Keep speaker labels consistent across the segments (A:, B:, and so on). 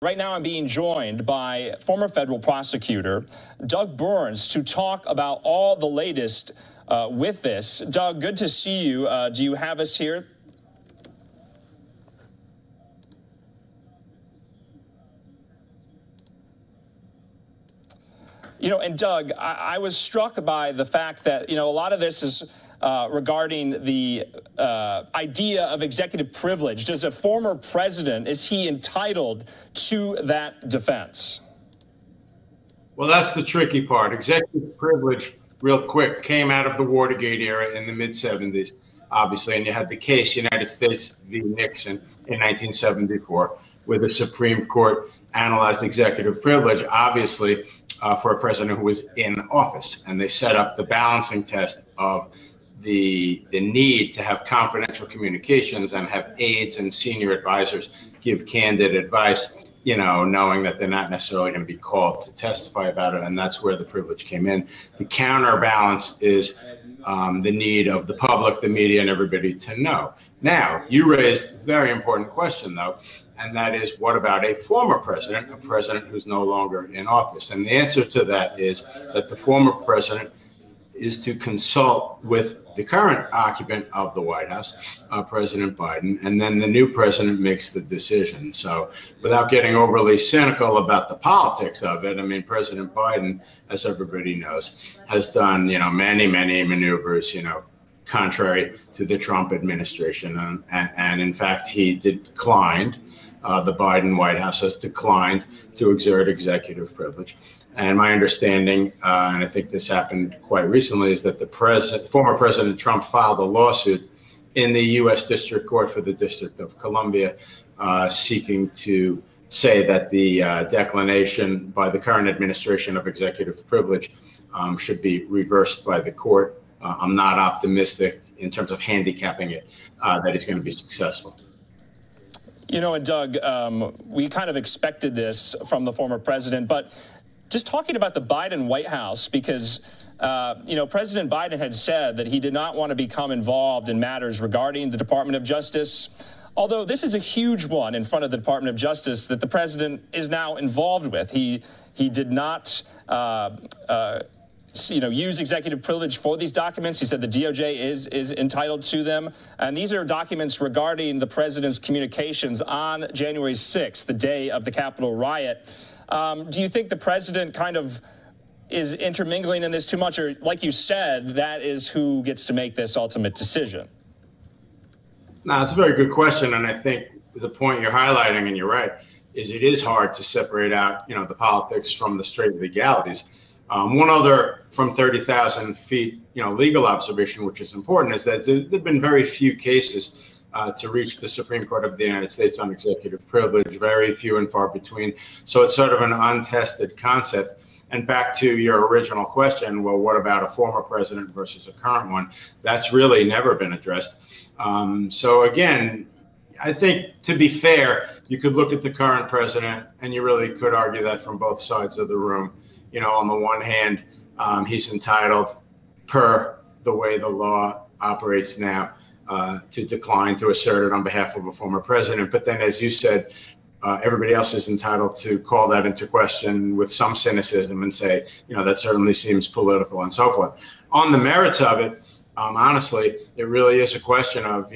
A: Right now, I'm being joined by former federal prosecutor Doug Burns to talk about all the latest with this. Doug, good to see you. Do you have us here? You know, and Doug, I was struck by the fact that, a lot of this is regarding the idea of executive privilege. Does a former president, is he entitled to that defense?
B: Well, that's the tricky part. Executive privilege, real quick, came out of the Watergate era in the mid-'70s, obviously, and you had the case United States v. Nixon in 1974, where the Supreme Court analyzed executive privilege, obviously, for a president who was in office. And they set up the balancing test of the need to have confidential communications and have aides and senior advisors give candid advice, knowing that they're not necessarily going to be called to testify about it. And that's where the privilege came in. The counterbalance is the need of the public, the media, and everybody to know. Now, you raised a very important question, though, and that is, what about a former president, a president who's no longer in office? And the answer to that is that the former president is to consult with the current occupant of the White House, President Biden, and then the new president makes the decision. So without getting overly cynical about the politics of it, I mean, President Biden, as everybody knows, has done, many, many maneuvers, contrary to the Trump administration. And in fact, he declined, the Biden White House has declined to exert executive privilege. And my understanding, and I think this happened quite recently, is that former President Trump filed a lawsuit in the U.S. District Court for the District of Columbia, seeking to say that the declination by the current administration of executive privilege should be reversed by the court. I'm not optimistic in terms of handicapping it that he's going to be successful.
A: And Doug, we kind of expected this from the former president, but just talking about the Biden White House, because, President Biden had said that he did not want to become involved in matters regarding the Department of Justice, although this is a huge one in front of the Department of Justice that the president is now involved with. He did not use executive privilege for these documents. He said the DOJ is entitled to them. And these are documents regarding the president's communications on January 6th, the day of the Capitol riot. Do you think the president kind of is intermingling in this too much? Or like you said, that is who gets to make this ultimate decision?
B: No, it's a very good question. And I think the point you're highlighting, and you're right, is it is hard to separate out, the politics from the straight legalities. One other from 30,000 feet, legal observation, which is important, is that there have been very few cases to reach the Supreme Court of the United States on executive privilege, very few and far between. So it's sort of an untested concept. And back to your original question, well, what about a former president versus a current one? That's really never been addressed. So again, I think, to be fair, you could look at the current president and you really could argue that from both sides of the room. On the one hand, he's entitled, per the way the law operates now, to decline to assert it on behalf of a former president. But then, as you said, everybody else is entitled to call that into question with some cynicism and say, that certainly seems political and so forth. On the merits of it, honestly, it really is a question of,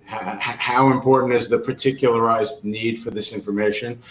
B: how important is the particularized need for this information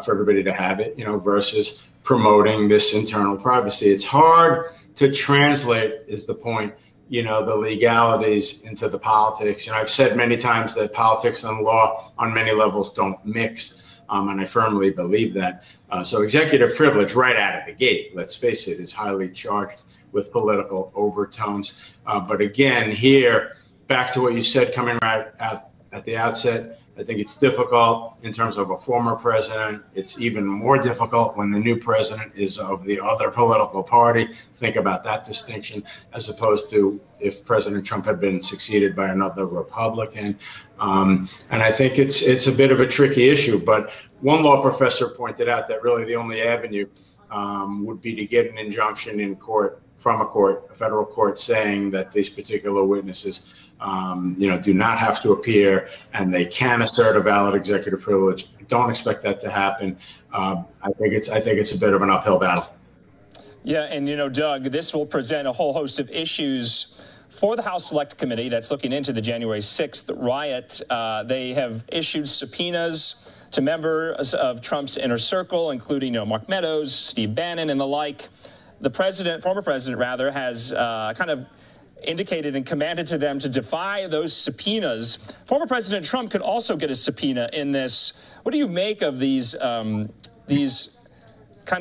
B: for everybody to have it, versus promoting this internal privacy. It's hard to translate, is the point, the legalities into the politics. I've said many times that politics and law on many levels don't mix, and I firmly believe that. So executive privilege right out of the gate, let's face it, is highly charged with political overtones. But again, here, back to what you said coming right at the outset, I think it's difficult in terms of a former president. It's even more difficult when the new president is of the other political party. Think about that distinction, as opposed to if President Trump had been succeeded by another Republican. And I think it's a bit of a tricky issue. But one law professor pointed out that really the only avenue would be to get an injunction in court, from a court, a federal court, saying that these particular witnesses, do not have to appear and they can assert a valid executive privilege. I don't expect that to happen. I think it's a bit of an uphill battle.
A: Yeah, and Doug, this will present a whole host of issues for the House Select Committee that's looking into the January 6th riot. They have issued subpoenas to members of Trump's inner circle, including Mark Meadows, Steve Bannon, and the like. The former president, has kind of indicated and commanded to them to defy those subpoenas. Former President Trump could also get a subpoena in this. What do you make of these kind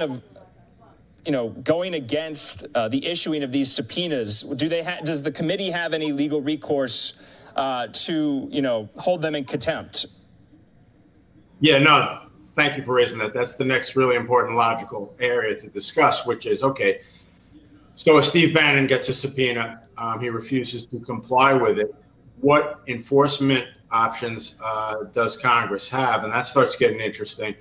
A: of going against the issuing of these subpoenas? Does the committee have any legal recourse to hold them in contempt?
B: Yeah, no, thank you for raising that. That's the next really important logical area to discuss, which is, okay, so if Steve Bannon gets a subpoena, he refuses to comply with it, what enforcement options does Congress have? And that starts getting interesting.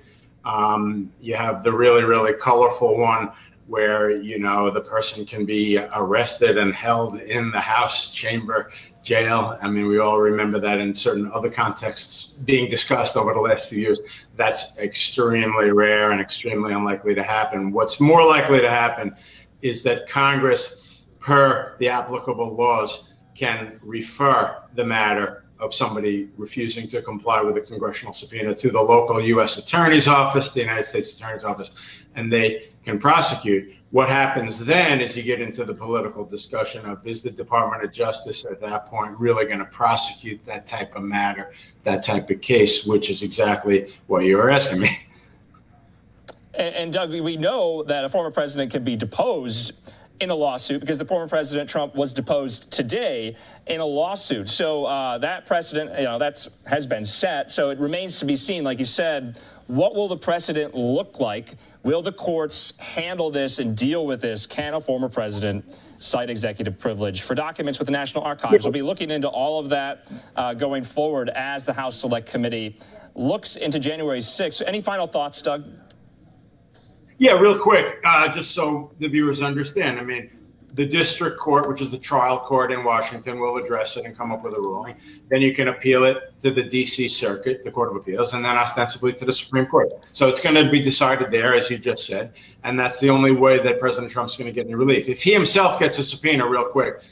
B: You have the really, really colorful one where, the person can be arrested and held in the House chamber jail. I mean, we all remember that in certain other contexts being discussed over the last few years. That's extremely rare and extremely unlikely to happen. What's more likely to happen is that Congress, per the applicable laws, can refer the matter of somebody refusing to comply with a congressional subpoena to the local U.S. Attorney's Office, the United States Attorney's Office, and they can prosecute. What happens then is you get into the political discussion of, is the Department of Justice at that point really going to prosecute that type of matter, that type of case, which is exactly what you were asking me.
A: And Doug, we know that a former president can be deposed in a lawsuit because the former President Trump was deposed today in a lawsuit. So that precedent, has been set. So it remains to be seen, like you said, what will the precedent look like? Will the courts handle this and deal with this? Can a former president cite executive privilege for documents with the National Archives? We'll be looking into all of that going forward as the House Select Committee looks into January 6th. Any final thoughts, Doug?
B: Yeah, real quick, just so the viewers understand. I mean, the district court, which is the trial court in Washington, will address it and come up with a ruling. Then you can appeal it to the D.C. Circuit, the Court of Appeals, and then ostensibly to the Supreme Court. So it's going to be decided there, as you just said, and that's the only way that President Trump's going to get any relief. If he himself gets a subpoena, real quick,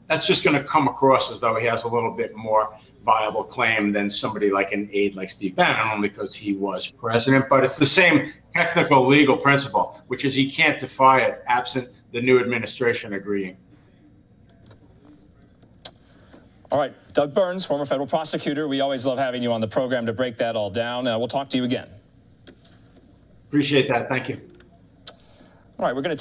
B: that's just going to come across as though he has a little bit more viable claim than somebody like an aide like Steve Bannon, only because he was president. But it's the same technical legal principle, which is he can't defy it absent the new administration agreeing.
A: All right, Doug Burns, former federal prosecutor. We always love having you on the program to break that all down. We'll talk to you again.
B: Appreciate that. Thank you.
A: All right, we're going to